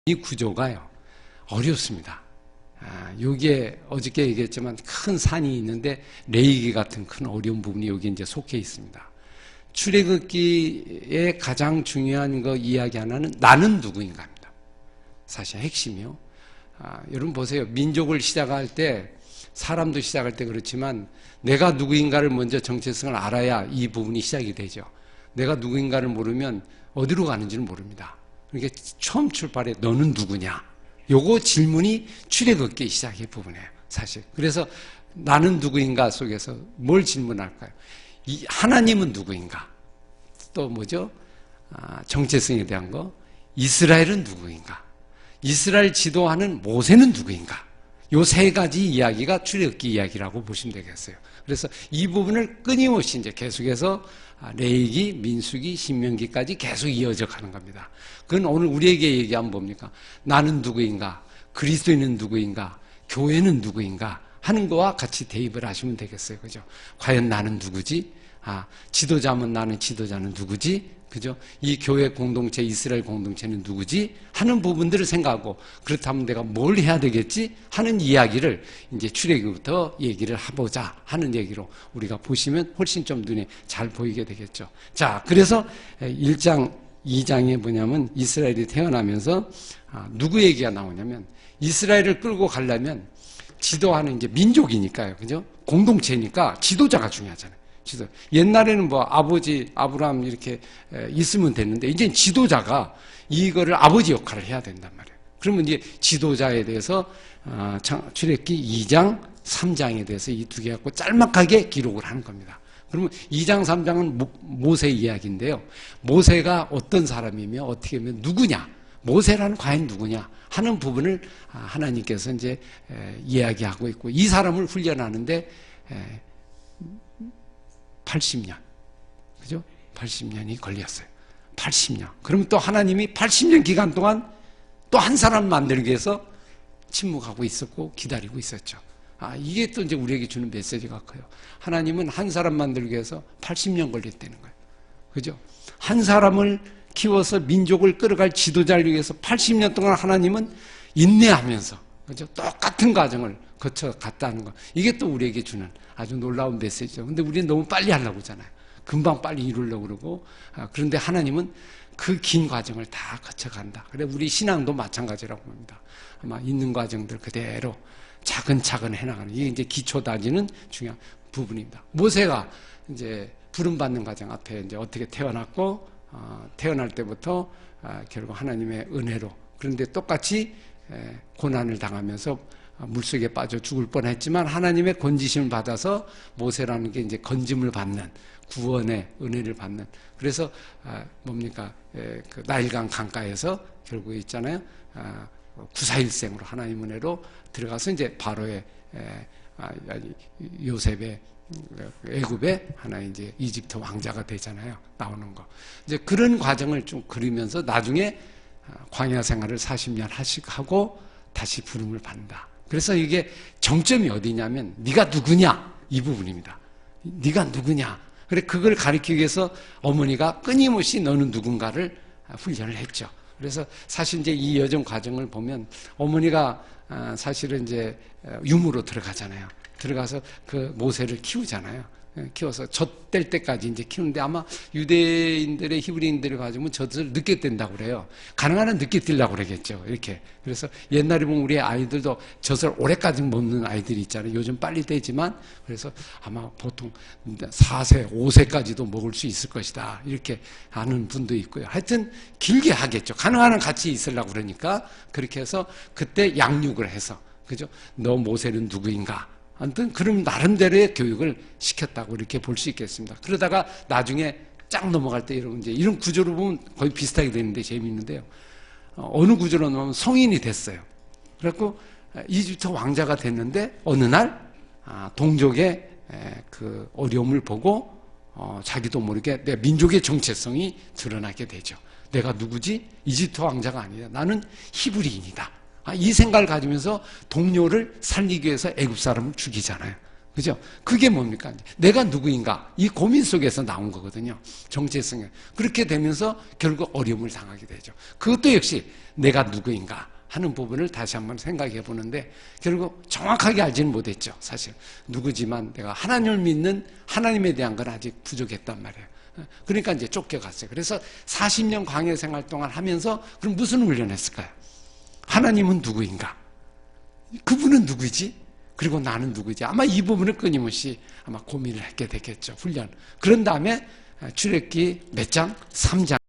이 구조가요, 어렵습니다. 여기에 어저께 얘기했지만 큰 산이 있는데 레이기 같은 큰 어려운 부분이 여기 이제 속해 있습니다. 출애굽기의 가장 중요한 거 이야기 하나는 나는 누구인가입니다. 사실 핵심이요. 여러분 보세요. 민족을 시작할 때, 사람도 시작할 때 그렇지만 내가 누구인가를 먼저 정체성을 알아야 이 부분이 시작이 되죠. 내가 누구인가를 모르면 어디로 가는지는 모릅니다. 그러니까 처음 출발해 너는 누구냐? 요거 질문이 출애굽기 시작의 부분이에요, 사실. 그래서 나는 누구인가 속에서 뭘 질문할까요? 하나님은 누구인가? 또 뭐죠? 정체성에 대한 거. 이스라엘은 누구인가? 이스라엘 지도하는 모세는 누구인가? 요 세 가지 이야기가 출애굽기 이야기라고 보시면 되겠어요. 그래서 이 부분을 끊임없이 이제 계속해서 레위기, 민수기, 신명기까지 계속 이어져 가는 겁니다. 그건 오늘 우리에게 얘기하면 뭡니까? 나는 누구인가? 그리스도인은 누구인가? 교회는 누구인가? 하는 거와 같이 대입을 하시면 되겠어요. 그죠? 과연 나는 누구지? 지도자면 나는 지도자는 누구지? 그죠? 이 교회 공동체, 이스라엘 공동체는 누구지? 하는 부분들을 생각하고, 그렇다면 내가 뭘 해야 되겠지? 하는 이야기를 이제 출애굽부터 얘기를 해보자 하는 얘기로 우리가 보시면 훨씬 좀 눈에 잘 보이게 되겠죠. 자, 그래서 1장, 2장에 뭐냐면 이스라엘이 태어나면서 누구 얘기가 나오냐면, 이스라엘을 끌고 가려면 지도하는 이제 민족이니까요. 그죠? 공동체니까 지도자가 중요하잖아요. 옛날에는 뭐 아버지 아브라함 이렇게 있으면 됐는데 이제 지도자가 이거를 아버지 역할을 해야 된단 말이에요. 그러면 이제 지도자에 대해서 출애굽기 2장, 3장에 대해서 이 두 개 갖고 짤막하게 기록을 하는 겁니다. 그러면 2장, 3장은 모세 이야기인데요. 모세가 어떤 사람이며 어떻게 하면 누구냐? 모세라는 과연 누구냐? 하는 부분을 하나님께서 이제 이야기하고 있고, 이 사람을 훈련하는데 80년. 그죠? 80년이 걸렸어요. 80년. 그럼 또 하나님이 80년 기간 동안 또 한 사람 만들기 위해서 침묵하고 있었고 기다리고 있었죠. 이게 또 이제 우리에게 주는 메시지가 커요. 하나님은 한 사람 만들기 위해서 80년 걸렸다는 거예요. 그죠? 한 사람을 키워서 민족을 끌어갈 지도자를 위해서 80년 동안 하나님은 인내하면서, 그죠? 똑같은 과정을 거쳐 갔다는 거. 이게 또 우리에게 주는 아주 놀라운 메시지죠. 근데 우리는 너무 빨리 하려고 하잖아요. 금방 빨리 이루려고 그러고. 그런데 하나님은 그 긴 과정을 다 거쳐간다. 그래, 우리 신앙도 마찬가지라고 봅니다. 아마 있는 과정들 그대로 차근차근 해나가는, 이게 이제 기초 다지는 중요한 부분입니다. 모세가 이제 부름받는 과정 앞에 이제 어떻게 태어났고, 태어날 때부터 결국 하나님의 은혜로, 그런데 똑같이 고난을 당하면서 물속에 빠져 죽을 뻔했지만 하나님의 건지심을 받아서 모세라는 게 이제 건짐을 받는, 구원의 은혜를 받는. 그래서 뭡니까? 그 나일강 강가에서 결국 있잖아요. 구사일생으로 하나님 은혜로 들어가서 이제 바로의 요셉의 애굽의 하나의 이제 이집트 왕자가 되잖아요. 나오는 거. 이제 그런 과정을 좀 그리면서 나중에 광야 생활을 40년 하고 다시 부름을 받는다. 그래서 이게 정점이 어디냐면 네가 누구냐, 이 부분입니다. 네가 누구냐. 그래, 그걸 가리키기 위해서 어머니가 끊임없이 너는 누군가를 훈련을 했죠. 그래서 사실 이제 이 여정 과정을 보면 어머니가 사실은 이제 유무로 들어가잖아요. 들어가서 그 모세를 키우잖아요. 키워서 젖될 때까지 이제 키우는데, 아마 유대인들의 히브리인들이 가지고 젖을 늦게 뗀다고 그래요. 가능한 한 늦게 띨다고 그러겠죠. 이렇게. 그래서 옛날에 보면 우리 아이들도 젖을 오래까지 먹는 아이들이 있잖아요. 요즘 빨리 떼지만, 그래서 아마 보통 4세, 5세까지도 먹을 수 있을 것이다. 이렇게 하는 분도 있고요. 하여튼 길게 하겠죠. 가능한 한 같이 있으려고 그러니까 그렇게 해서 그때 양육을 해서, 그죠? 너 모세는 누구인가? 아무튼 그럼 나름대로의 교육을 시켰다고 이렇게 볼 수 있겠습니다. 그러다가 나중에 쫙 넘어갈 때 여러분 이제 이런 구조로 보면 거의 비슷하게 되는데 재미있는데요. 어느 구조로 넣으면 성인이 됐어요. 그래갖고 이집트 왕자가 됐는데 어느 날 동족의 그 어려움을 보고 자기도 모르게 내 민족의 정체성이 드러나게 되죠. 내가 누구지? 이집트 왕자가 아니라 나는 히브리인이다. 이 생각을 가지면서 동료를 살리기 위해서 애굽 사람을 죽이잖아요. 그죠? 그게 뭡니까? 내가 누구인가? 이 고민 속에서 나온 거거든요. 정체성에. 그렇게 되면서 결국 어려움을 당하게 되죠. 그것도 역시 내가 누구인가 하는 부분을 다시 한번 생각해 보는데 결국 정확하게 알지는 못했죠. 사실. 누구지만 내가 하나님을 믿는 하나님에 대한 건 아직 부족했단 말이에요. 그러니까 이제 쫓겨갔어요. 그래서 40년 광야 생활 동안 하면서 그럼 무슨 훈련했을까요? 하나님은 누구인가? 그분은 누구지? 그리고 나는 누구지? 아마 이 부분을 끊임없이 아마 고민을 하게 되겠죠. 훈련. 그런 다음에 출애굽기 몇 장? 3장.